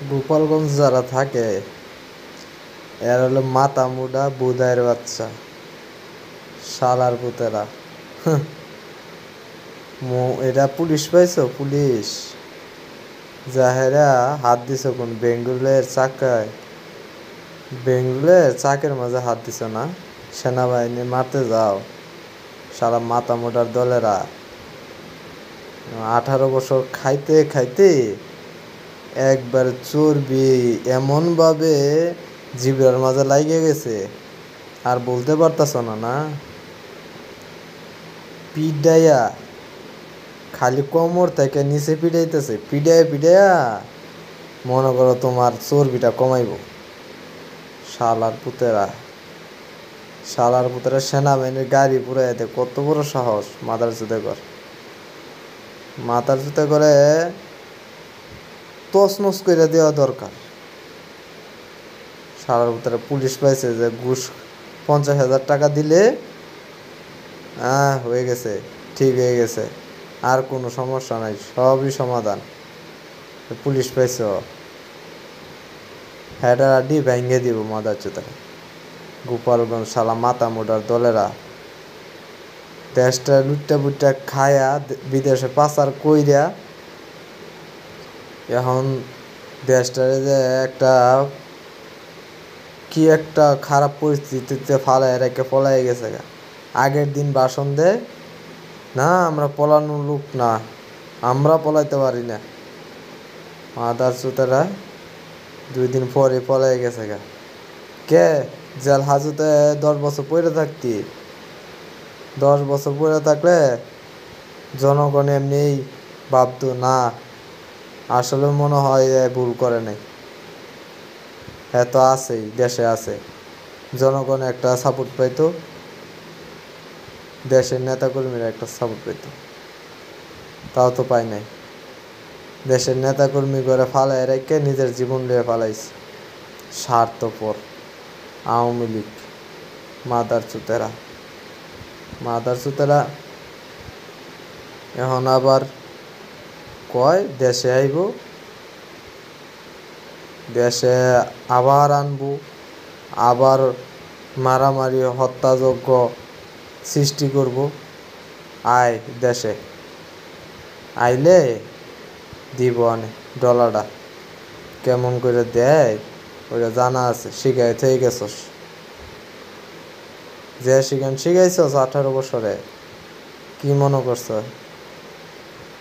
গোপালগঞ্জ যারা থাকে এর হলো মাথা মুডা বুদায়ের বাচ্চা, শালার পুতেরা। এটা পুলিশ পাইছো? পুলিশ যাহেরা হাত দিছ কোন বেঙ্গুলের চাকায়, বেঙ্গুলের চাকের মাঝে হাত দিছ না? সেনাবাহিনী মারতে যাও, সারা মাথা মোটার দলেরা 18 বছর খাইতে খাইতে একবার চর্বি এমন ভাবে জিব্রার মাঝে লাইগে গেছে আর বলতে পারতাছ না। না পিডাইয়া খালি কোমর থেকে নিচে পিডাইতেছে, পিডাইয়া পিডাইয়া মনে করো তোমার চর্বিটা কমাইব। শালার পুতেরা, শালার পুতেরা সেনাবাহিনীর গাড়ি পুরাইতে কত বড় সাহস! মাথার জুতে কর, মাথার জুতে করে তছনছ করে দেওয়া দরকার। শালার পুতেরা পুলিশ পাইছে যে ঘুষ 50,000 টাকা দিলে হয়ে গেছে, ঠিক হয়ে গেছে, আর কোনো সমস্যা নাই, সবই সমাধান। পুলিশ পাইছ, হেডার আডি ভেঙে দিব মাদার চোতারা। গোপালগঞ্জ শালা মাথা মোটার দলেরা দেশটা লুটটা বুটটা খায়া বিদেশে পাচার কইরা এখন দেশটারে যে একটা কি একটা খারাপ পরিস্থিতিতে ফালায় রেখে পলাই গেছে। আগের দিন ভাষণ দেয় না, আমরা পলানোর লোক না, আমরা পলাইতে পারি না। মাদার চোতারা 2 দিন পরে পলাই গেছে গা। কে জেল হাজতে 10 বছর পড়ে থাকতি, 10 বছর পড়ে থাকলে জনগণ এমনিই ভাবতো না আসলে মনে হয় ভুল করে নাই, এত আছেই দেশে আছে, জনগণ একটা সাপোর্ট পাইতো, দেশের নেতাকর্মীরা একটা সাপোর্ট পাইতো, তাও তো পাই নাই। দেশের নেতাকর্মী করে ফালাই রেখে নিজের জীবন নিয়ে ফালাইছে। স্বার্থপর আওয়ামী লীগ, মাদার চুতেরা, মাদার চুতেরা। এখন আবার কয় দেশে আইব, দেশে আবার আনবো, আবার মারামারি হত্যাযজ্ঞ সৃষ্টি করব। আয় দেশে আইলে দিব আনে ডলারটা কেমন করে দেয় ওইটা জানা আছে, শিখাই থেকে গেছস, যে শিখাইছস 18 বছরে। কি মনে করছ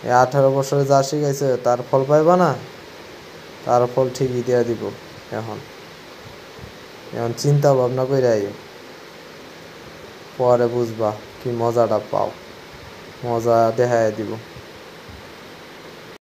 এই 18 বছরে যা শিখাইছে তার ফল পাইবা না? তার ফল ঠিকই দিয়া দিব। এখন এখন চিন্তা ভাবনা করে আইও, পরে বুঝবা কি মজাটা পাও, মজা দেখায় দিব।